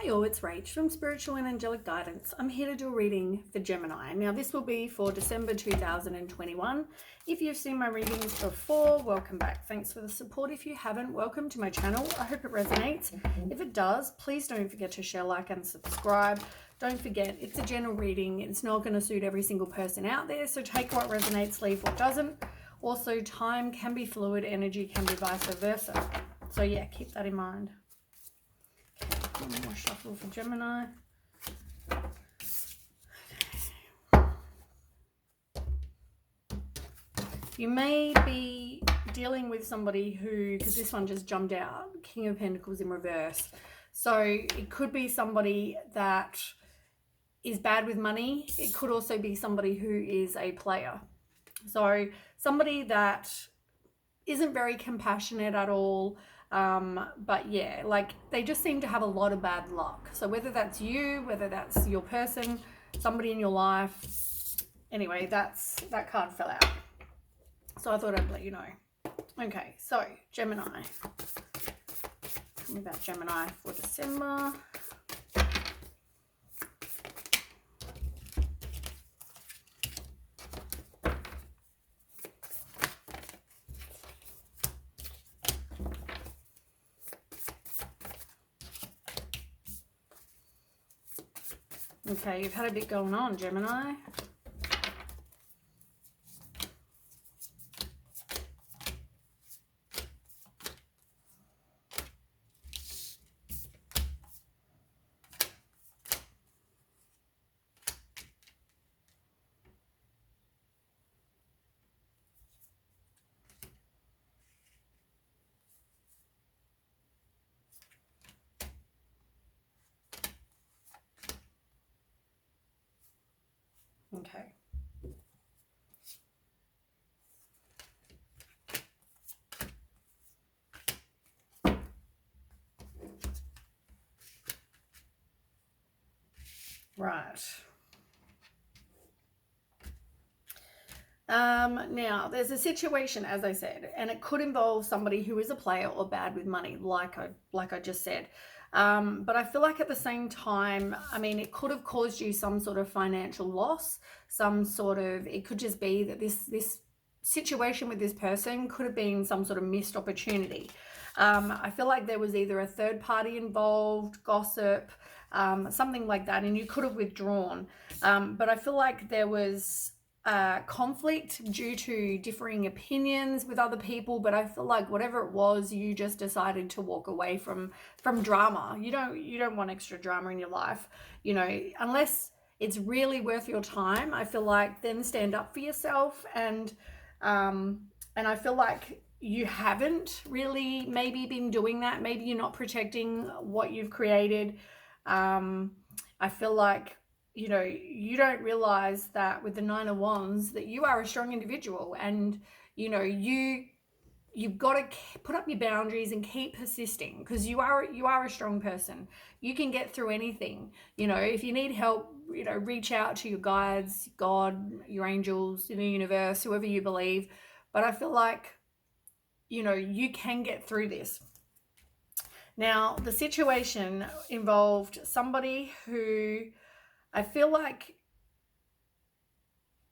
Hi all, it's Rach from Spiritual and Angelic Guidance. I'm here to do a reading for Gemini. Now this will be for December 2021. If you've seen my readings before, welcome back. Thanks for the support. If you haven't, welcome to my channel. I hope it resonates. If it does, please don't forget to share, like and subscribe. Don't forget, it's a general reading. It's not going to suit every single person out there, so take what resonates, leave what doesn't. Also, time can be fluid, energy can be vice versa. So yeah, keep that in mind. One more shuffle for Gemini. You may be dealing with somebody who, because this one just jumped out, King of Pentacles in reverse. So it could be somebody that is bad with money. It could also be somebody who is a player. So somebody that isn't very compassionate at all. But yeah, like they just seem to have a lot of bad luck. So whether that's you, whether that's your person, somebody in your life, anyway, that card fell out. So I thought I'd let you know. Okay, so Gemini. Tell me about Gemini for December. Okay, you've had a bit going on, Gemini. Okay. Right. Now there's a situation, as I said, and it could involve somebody who is a player or bad with money, like I just said. But I feel like at the same time, I mean, it could have caused you some sort of financial loss, it could just be that this situation with this person could have been some sort of missed opportunity. I feel like there was either a third party involved, gossip, something like that, and you could have withdrawn. But I feel like there was conflict due to differing opinions with other people, but I feel like whatever it was, you just decided to walk away from drama. You don't want extra drama in your life, you know, unless it's really worth your time. I feel like then stand up for yourself, and I feel like you haven't really maybe been doing that. Maybe you're not protecting what you've created. I feel like, you know, you don't realize that with the Nine of Wands that you are a strong individual, and you know, you've got to put up your boundaries and keep persisting, because you are a strong person. You can get through anything. You know, if you need help, you know, reach out to your guides, God, your angels, in the universe, whoever you believe. But I feel like, you know, you can get through this. Now, the situation involved somebody who, I feel like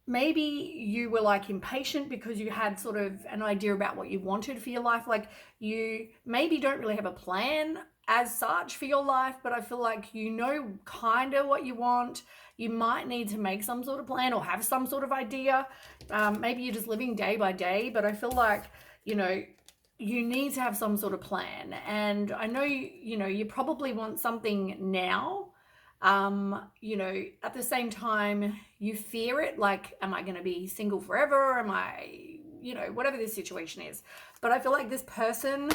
maybe you were like impatient because you had sort of an idea about what you wanted for your life. Like you maybe don't really have a plan as such for your life, but I feel like you know kind of what you want. You might need to make some sort of plan or have some sort of idea. Maybe you're just living day by day, but I feel like, you know, you need to have some sort of plan. And I know, you know, you probably want something now. You know, at the same time, you fear it. Like, am I going to be single forever? Am I, you know, whatever this situation is. But I feel like this person,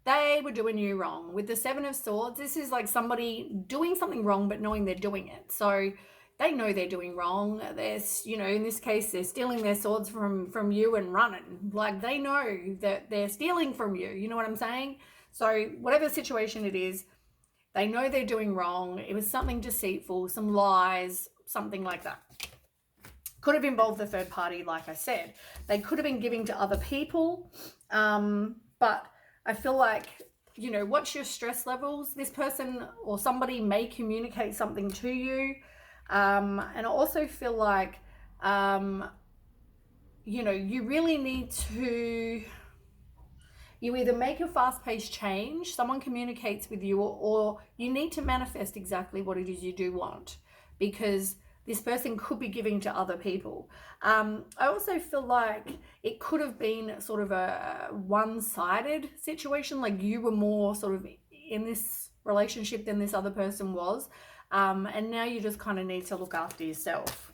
they were doing you wrong. With the Seven of Swords, this is like somebody doing something wrong, but knowing they're doing it. So they know they're doing wrong. They're, you know, in this case, they're stealing their swords from you and running. Like they know that they're stealing from you. You know what I'm saying? So whatever situation it is, they know they're doing wrong. It was something deceitful, some lies, something like that. Could have involved the third party, like I said. They could have been giving to other people. But I feel like you know, watch your stress levels. This person or somebody may communicate something to you. And I also feel like, you know, you really need to, you either make a fast-paced change, someone communicates with you, or you need to manifest exactly what it is you do want, because this person could be giving to other people. I also feel like it could have been sort of a one-sided situation, like you were more sort of in this relationship than this other person was. And now you just kind of need to look after yourself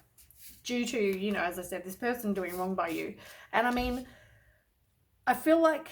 due to, you know, as I said, this person doing wrong by you. And I mean, I feel like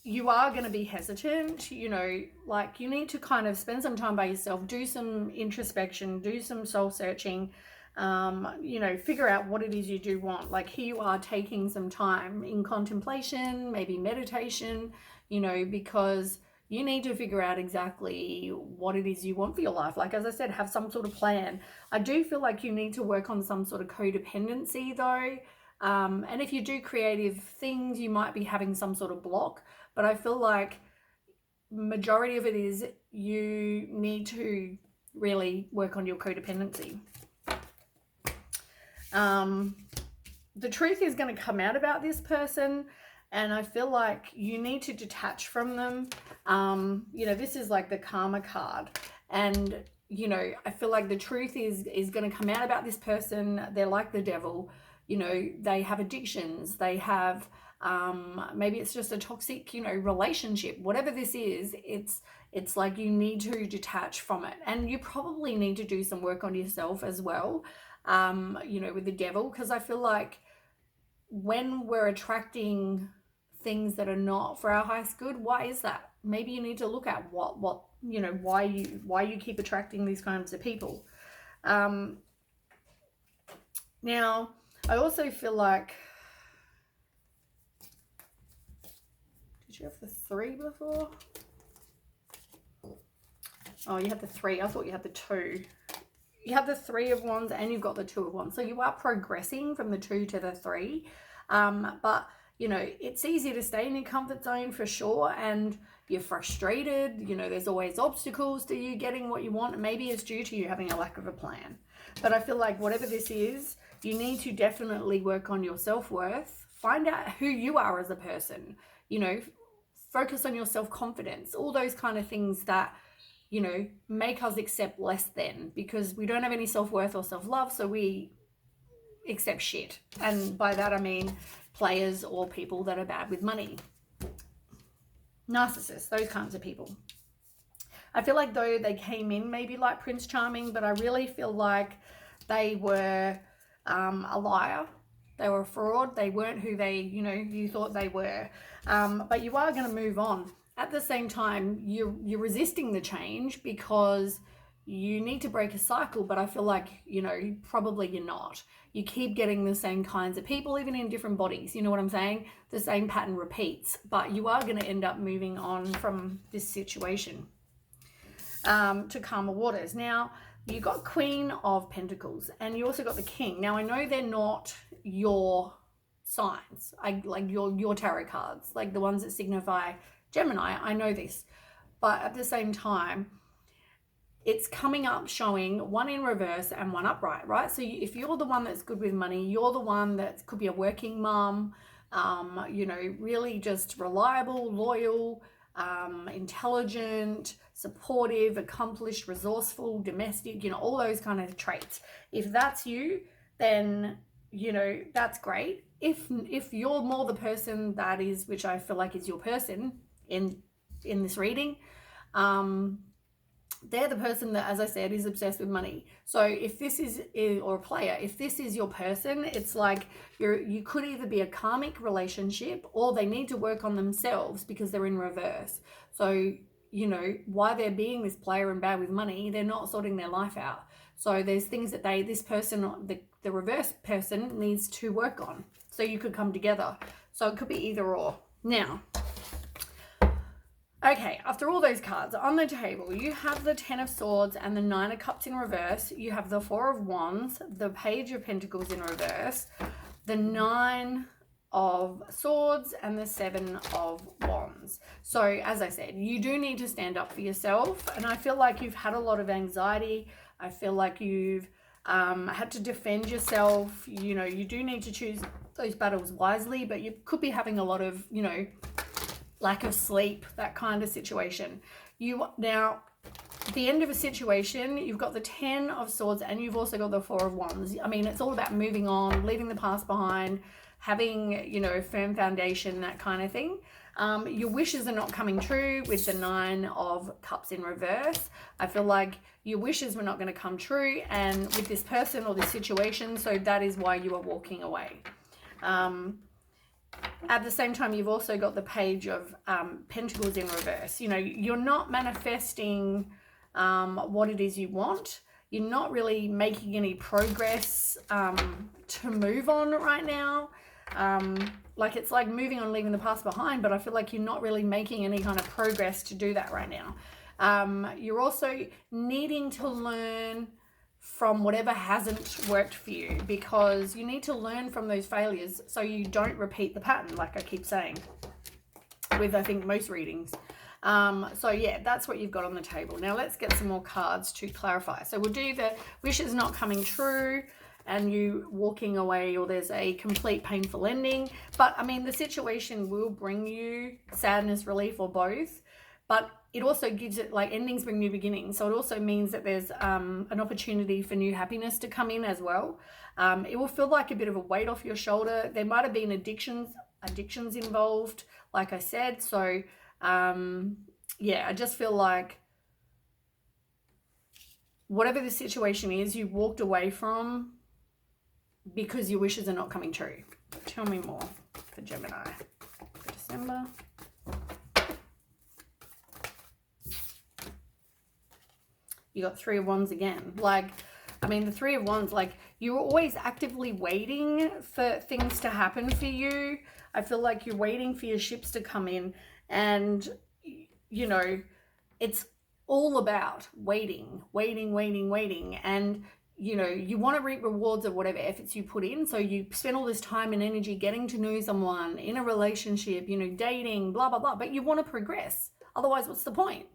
you are going to be hesitant, you know, like you need to kind of spend some time by yourself, do some introspection, do some soul searching, you know, figure out what it is you do want. Like here you are taking some time in contemplation, maybe meditation, you know, because you need to figure out exactly what it is you want for your life. Like, as I said, have some sort of plan. I do feel like you need to work on some sort of codependency though. And if you do creative things, you might be having some sort of block. But I feel like majority of it is you need to really work on your codependency. The truth is going to come out about this person, and I feel like you need to detach from them. You know, this is like the karma card, and you know, I feel like the truth is going to come out about this person. They're like the devil. You know, they have addictions, they have maybe it's just a toxic, you know, relationship. Whatever this is, it's like you need to detach from it, and you probably need to do some work on yourself as well, you know, with the devil, because I feel like when we're attracting things that are not for our highest good, why is that? Maybe you need to look at what you know, why you keep attracting these kinds of people. Now I also feel like, did you have the 3 before? Oh, you had the 3. I thought you had the 2. You have the 3 of Wands and you've got the 2 of Wands. So you are progressing from the 2 to the 3. But, you know, it's easy to stay in your comfort zone for sure. And you're frustrated. You know, there's always obstacles to you getting what you want. And maybe it's due to you having a lack of a plan. But I feel like whatever this is, you need to definitely work on your self-worth. Find out who you are as a person. You know, focus on your self-confidence. All those kind of things that, you know, make us accept less than, because we don't have any self-worth or self-love, so we accept shit. And by that I mean players or people that are bad with money. Narcissists, those kinds of people. I feel like though they came in maybe like Prince Charming, but I really feel like they were a liar. They were a fraud. They weren't who they, you know, you thought they were. But you are going to move on. At the same time, you're resisting the change because you need to break a cycle, but I feel like, you know, probably you're not. You keep getting the same kinds of people, even in different bodies. You know what I'm saying? The same pattern repeats, but you are going to end up moving on from this situation. To calmer waters. Now, you got Queen of Pentacles and you also got the King. Now, I know they're not your signs, like your tarot cards, like the ones that signify Gemini. I know this, but at the same time, it's coming up showing one in reverse and one upright, right? So if you're the one that's good with money, you're the one that could be a working mom, you know, really just reliable, loyal, intelligent, supportive, accomplished, resourceful, domestic, you know, all those kind of traits. If that's you, then, you know, that's great. If you're more the person that is, which I feel like is your person in this reading, they're the person that, as I said, is obsessed with money. So if this is, or a player, if this is your person, it's like you could either be a karmic relationship or they need to work on themselves because they're in reverse. So, you know, why they're being this player and bad with money, they're not sorting their life out. So there's things that this person, the reverse person needs to work on. So you could come together. So it could be either or. Now, okay, after all those cards on the table, you have the 10 of Swords and the 9 of Cups in reverse. You have the 4 of Wands, the Page of Pentacles in reverse, the 9 of Swords and the Seven of Wands. So as I said, you do need to stand up for yourself, and I feel like you've had a lot of anxiety. I feel like you've had to defend yourself. You know, you do need to choose those battles wisely, but you could be having a lot of, you know, lack of sleep, that kind of situation. Now, at the end of a situation, you've got the 10 of Swords and you've also got the 4 of Wands. I mean, it's all about moving on, leaving the past behind, having, you know, firm foundation, that kind of thing. Your wishes are not coming true with the 9 of Cups in reverse. I feel like your wishes were not going to come true and with this person or this situation, so that is why you are walking away. At the same time, you've also got the Page of Pentacles in reverse. You know, you're not manifesting what it is you want. You're not really making any progress to move on right now. Like, it's like moving on, leaving the past behind, but I feel like you're not really making any kind of progress to do that right now. You're also needing to learn from whatever hasn't worked for you, because you need to learn from those failures so you don't repeat the pattern, like I keep saying with, I think, most readings. So yeah, that's what you've got on the table. Now let's get some more cards to clarify. So we'll do the wishes not coming true and you walking away, or there's a complete painful ending. But I mean, the situation will bring you sadness, relief, or both. But it also gives it, like, endings bring new beginnings. So it also means that there's an opportunity for new happiness to come in as well. It will feel like a bit of a weight off your shoulder. There might have been addictions involved, like I said. So yeah, I just feel like whatever the situation is, you walked away from because your wishes are not coming true. Tell me more for Gemini for December. You got 3 of Wands again. Like, I mean, the 3 of Wands, like, you're always actively waiting for things to happen for you. I feel like you're waiting for your ships to come in, and, you know, it's all about waiting. And, you know, you want to reap rewards of whatever efforts you put in. So you spend all this time and energy getting to know someone, in a relationship, you know, dating, blah, blah, blah. But you want to progress. Otherwise, what's the point?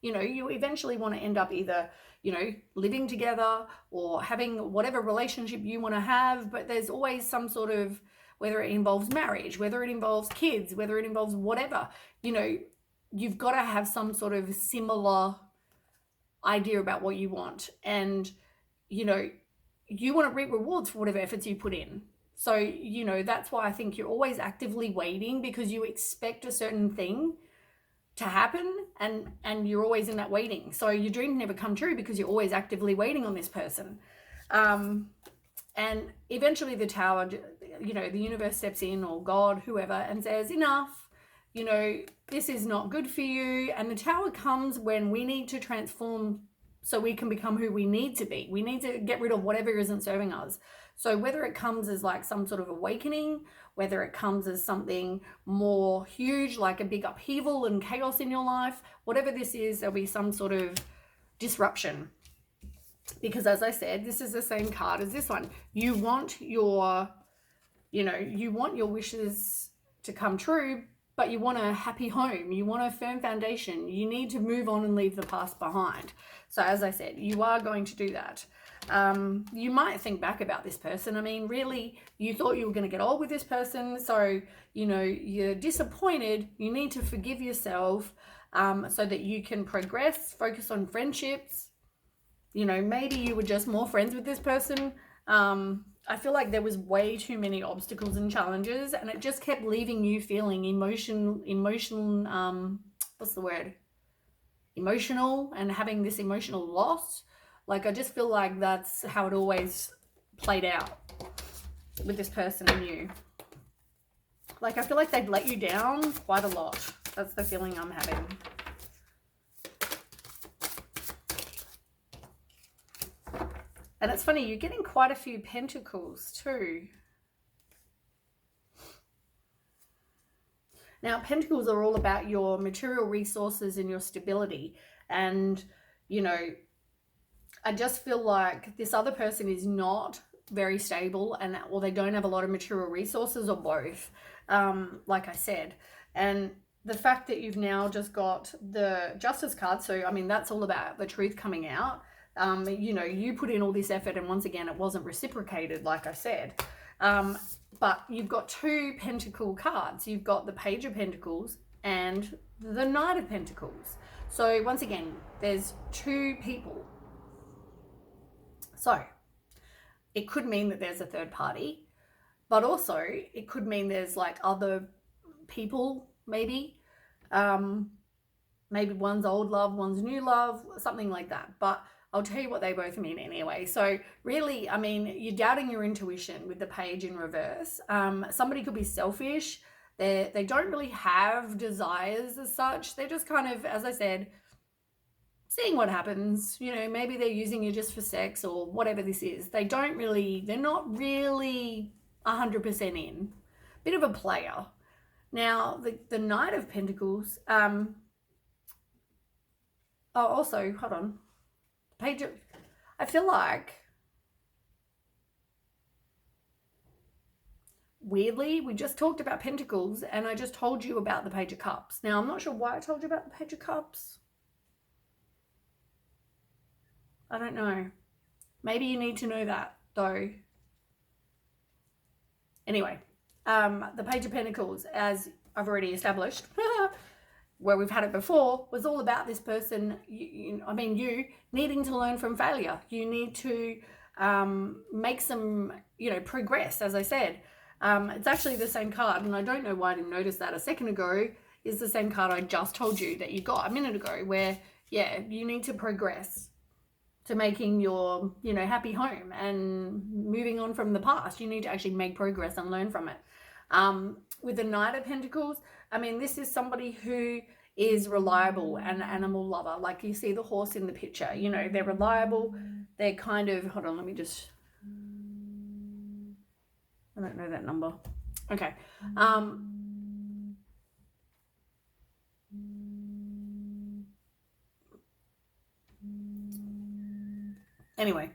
You know, you eventually want to end up either, you know, living together or having whatever relationship you want to have. But there's always some sort of, whether it involves marriage, whether it involves kids, whether it involves whatever, you know, you've got to have some sort of similar idea about what you want. And, you know, you want to reap rewards for whatever efforts you put in. So, you know, that's why I think you're always actively waiting, because you expect a certain thing to happen, and you're always in that waiting. So your dreams never come true because you're always actively waiting on this person. And eventually the Tower, you know, the universe steps in, or God, whoever, and says, enough, you know, this is not good for you. And the Tower comes when we need to transform so we can become who we need to be. We need to get rid of whatever isn't serving us. So whether it comes as like some sort of awakening, whether it comes as something more huge, like a big upheaval and chaos in your life, whatever this is, there'll be some sort of disruption. Because as I said, this is the same card as this one. You want your, you know, you want your wishes to come true, but you want a happy home. You want a firm foundation. You need to move on and leave the past behind. So as I said, you are going to do that. You might think back about this person. I mean, really, you thought you were going to get old with this person. So, you know, you're disappointed. You need to forgive yourself so that you can progress, focus on friendships. You know, maybe you were just more friends with this person. I feel like there was way too many obstacles and challenges, and it just kept leaving you feeling emotional, what's the word? Emotional, and having this emotional loss. Like, I just feel like that's how it always played out with this person and you. Like, I feel like they'd let you down quite a lot. That's the feeling I'm having. And it's funny, you're getting quite a few pentacles too. Now, pentacles are all about your material resources and your stability. And, you know, I just feel like this other person is not very stable, and or they don't have a lot of material resources, or both, like I said. And the fact that you've now just got the Justice card, so I mean, that's all about the truth coming out. You know, you put in all this effort, and once again, it wasn't reciprocated, like I said. But you've got two Pentacle cards. You've got the Page of Pentacles and the Knight of Pentacles. So once again, there's two people. So it could mean that there's a third party, but also it could mean there's like other people, maybe. Maybe one's old love, one's new love, something like that. But I'll tell you what they both mean anyway. So really, I mean, you're doubting your intuition with the Page in reverse. Somebody could be selfish. They don't really have desires as such. They're just kind of, as I said, seeing what happens. You know, maybe they're using you just for sex or whatever this is. They're not really 100% in. Bit of a player. Now, the Knight of Pentacles, also, hold on. Page of, I feel like, weirdly, we just talked about Pentacles, and I just told you about the Page of Cups. Now, I'm not sure why I told you about the Page of Cups. I don't know. Maybe you need to know that, though. Anyway, the Page of Pentacles, as I've already established, where we've had it before, was all about this person, you needing to learn from failure. You need to make some, progress, as I said. It's actually the same card, and I don't know why I didn't notice that a second ago, is the same card I just told you that you got a minute ago, where, yeah, you need to progress to making your, happy home and moving on from the past. You need to actually make progress and learn from it. With the Knight of Pentacles, this is somebody who is reliable and an animal lover. Like you see the horse in the picture, they're reliable. They're kind of, hold on, let me just, I don't know that number. Okay. Anyway,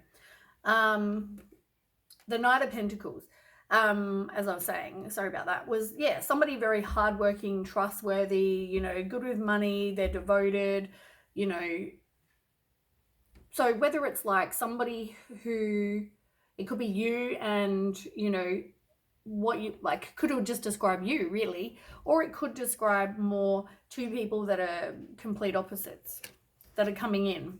the Knight of Pentacles, as I was saying, sorry about that, was, yeah, somebody very hardworking, trustworthy, good with money, they're devoted, So whether it's like somebody who, it could be you and, what you, like, could just describe you, really, or it could describe more two people that are complete opposites that are coming in.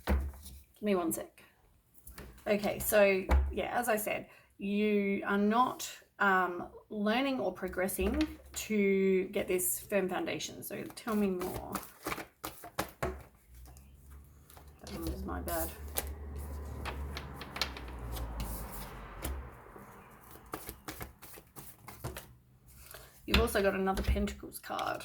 Give me one sec. Okay, so yeah, as I said, you are not learning or progressing to get this firm foundation. So tell me more. That one was my bad. You've also got another Pentacles card.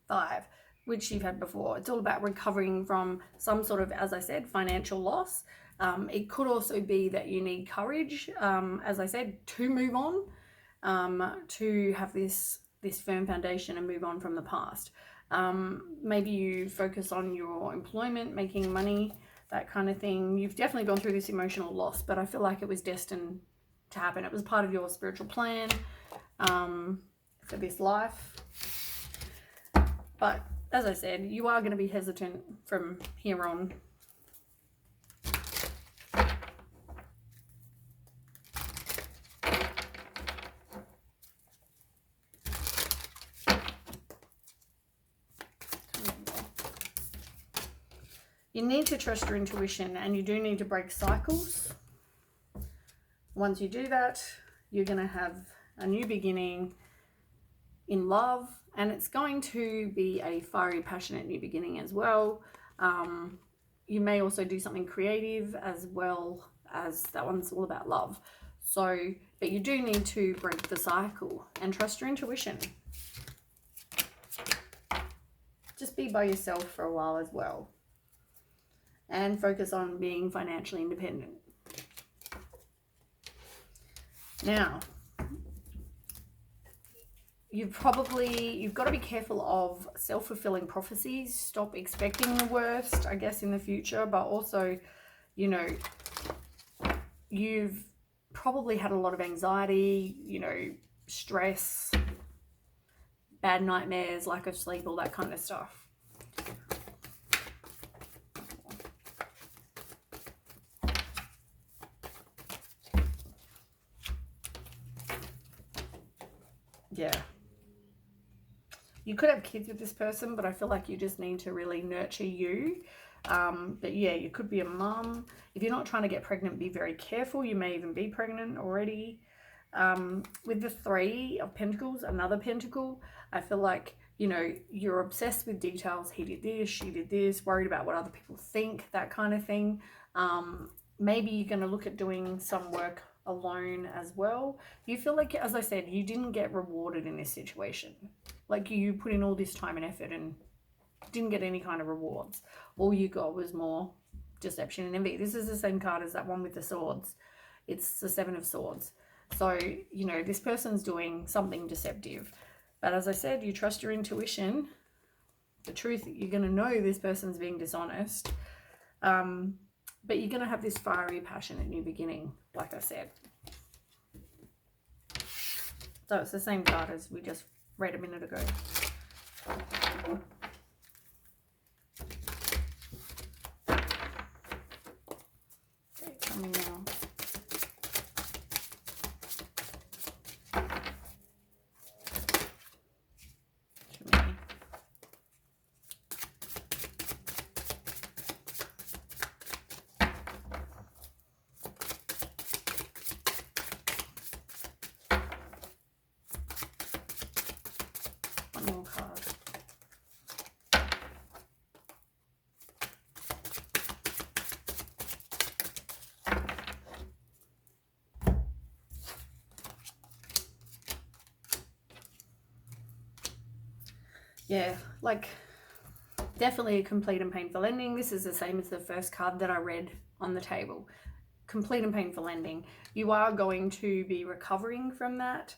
5. Which you've had before. It's all about recovering from some sort of, as I said, financial loss. It could also be that you need courage, as I said, to move on, to have this firm foundation and move on from the past. Maybe you focus on your employment, making money, that kind of thing. You've definitely gone through this emotional loss, but I feel like it was destined to happen. It was part of your spiritual plan for this life. But as I said, you are going to be hesitant from here on. You need to trust your intuition, and you do need to break cycles. Once you do that, you're going to have a new beginning in love. And it's going to be a fiery, passionate new beginning as well. You may also do something creative as well, as that one's all about love. So, but you do need to break the cycle and trust your intuition. Just be by yourself for a while as well. And focus on being financially independent. Now, you've got to be careful of self-fulfilling prophecies. Stop expecting the worst, I guess, in the future. But also, you know, you've probably had a lot of anxiety, you know, stress, bad nightmares, lack of sleep, all that kind of stuff. Yeah. You could have kids with this person, but I feel like you just need to really nurture you. But yeah, you could be a mum. If you're not trying to get pregnant, be very careful. You may even be pregnant already. With the 3 of Pentacles, another pentacle, I feel like, you know, you're obsessed with details. He did this, she did this, worried about what other people think, that kind of thing. Maybe you're going to look at doing some work alone as well. You feel like, as I said, you didn't get rewarded in this situation. Like, you put in all this time and effort and didn't get any kind of rewards. All you got was more deception and envy. This is the same card as that one with the swords. It's the 7 of Swords. So, you know, this person's doing something deceptive. But as I said, you trust your intuition. The truth, you're going to know this person's being dishonest. But you're going to have this fiery, passionate new beginning, like I said. So it's the same card as we just read a minute ago. Okay, tell me now. More card. Yeah, like, definitely a complete and painful ending. This is the same as the first card that I read on the table. Complete and painful ending. You are going to be recovering from that.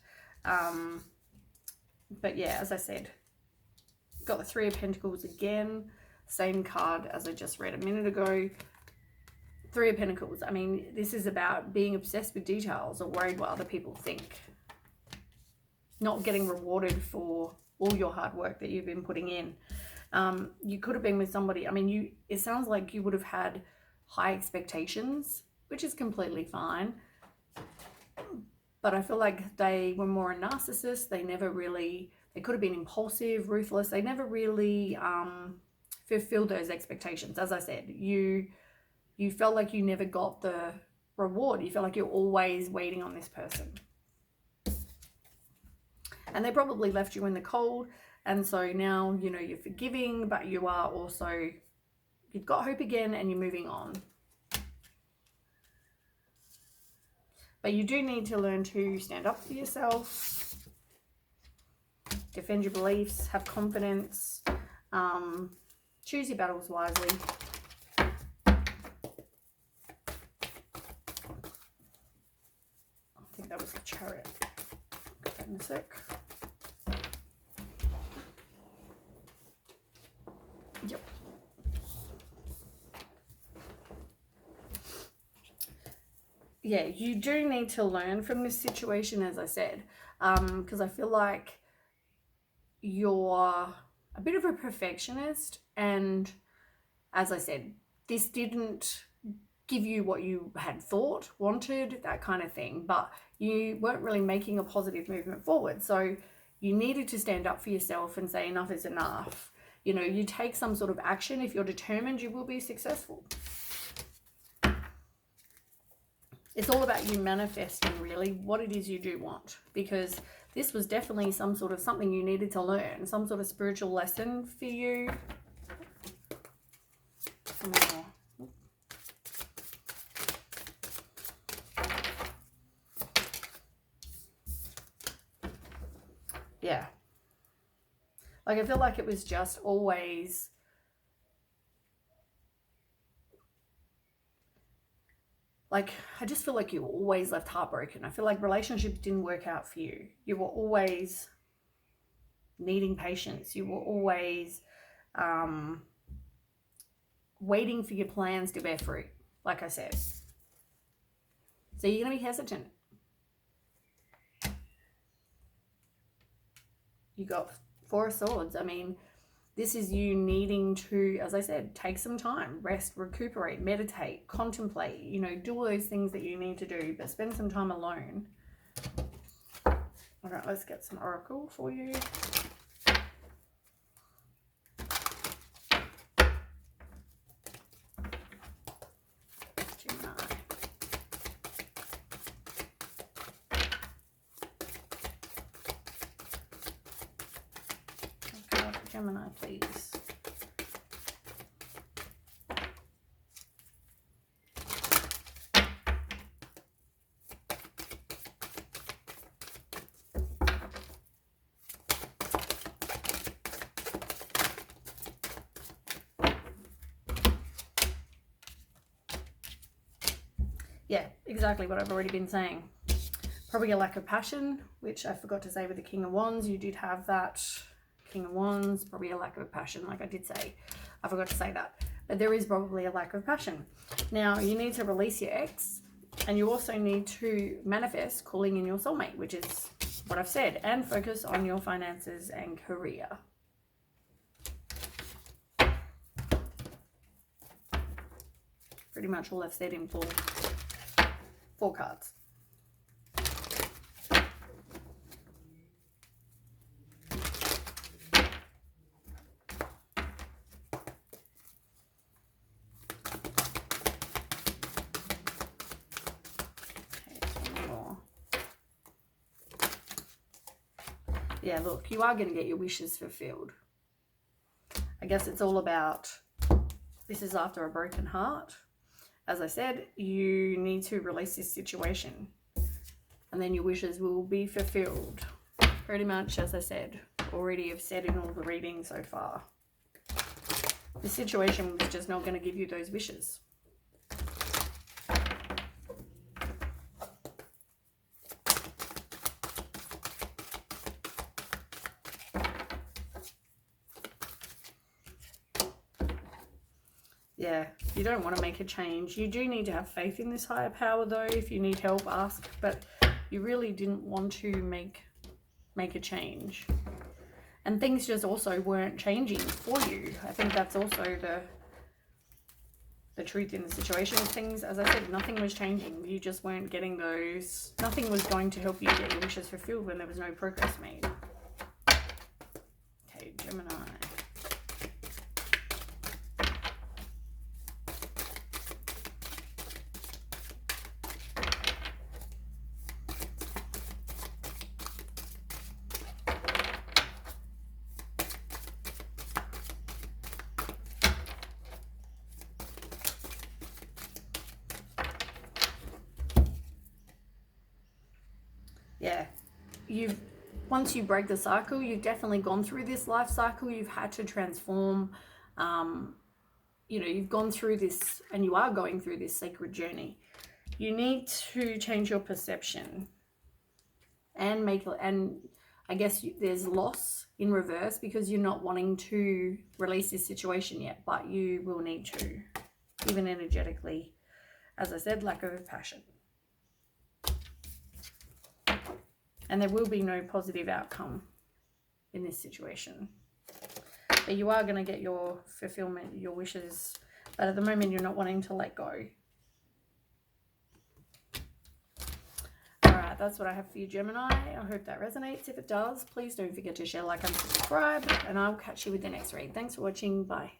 But yeah, as I said, got the 3 of Pentacles again. Same card as I just read a minute ago. 3 of Pentacles. I mean, this is about being obsessed with details or worried what other people think. Not getting rewarded for all your hard work that you've been putting in. You could have been with somebody. I mean, it sounds like you would have had high expectations, which is completely fine. But I feel like they were more a narcissist. They could have been impulsive, ruthless. They never really fulfilled those expectations. As I said, you felt like you never got the reward. You felt like you're always waiting on this person. And they probably left you in the cold. And so now, you know, you're forgiving, but you are also, you've got hope again and you're moving on. But you do need to learn to stand up for yourself, defend your beliefs, have confidence, choose your battles wisely. I think that was the Chariot. Got that in a sec. Yep. Yeah, you do need to learn from this situation, as I said, because I feel like you're a bit of a perfectionist, and as I said, this didn't give you what you had thought, wanted, that kind of thing, but you weren't really making a positive movement forward. So you needed to stand up for yourself and say enough is enough. You know, you take some sort of action. If you're determined, you will be successful. It's all about you manifesting really what it is you do want, because this was definitely some sort of something you needed to learn, some sort of spiritual lesson for you. Some more. Yeah. Like, I feel like it was just always like, I just feel like you were always left heartbroken. I feel like relationships didn't work out for you. You were always needing patience. You were always waiting for your plans to bear fruit, like I said. So you're going to be hesitant. You got Four of Swords. I mean, this is you needing to, as I said, take some time, rest, recuperate, meditate, contemplate, you know, do all those things that you need to do, but spend some time alone. All right, let's get some oracle for you. Gemini, please. Yeah, exactly what I've already been saying. Probably a lack of passion, which I forgot to say with the King of Wands. You did have that. King of Wands, probably a lack of passion, like I did say. I forgot to say that. But there is probably a lack of passion. Now, you need to release your ex, and you also need to manifest calling in your soulmate, which is what I've said, and focus on your finances and career. Pretty much all I've said in four cards. Yeah, look, you are going to get your wishes fulfilled. I guess it's all about, this is after a broken heart. As I said, you need to release this situation, and then your wishes will be fulfilled. Pretty much, as I said, already have said in all the readings so far. The situation was just not going to give you those wishes. Yeah, you don't want to make a change. You do need to have faith in this higher power, though. If you need help, ask. But you really didn't want to make a change. And things just also weren't changing for you. I think that's also the truth in the situation. Things, as I said, nothing was changing. You just weren't getting those. Nothing was going to help you get your wishes fulfilled when there was no progress made. Okay, Gemini. Yeah, once you break the cycle, you've definitely gone through this life cycle. You've had to transform. You know, you've gone through this, and you are going through this sacred journey. You need to change your perception and I guess there's loss in reverse because you're not wanting to release this situation yet, but you will need to, even energetically. As I said, lack of passion. And there will be no positive outcome in this situation. But you are going to get your fulfillment, your wishes. But at the moment, you're not wanting to let go. Alright, that's what I have for you, Gemini. I hope that resonates. If it does, please don't forget to share, like, and subscribe. And I'll catch you with the next read. Thanks for watching. Bye.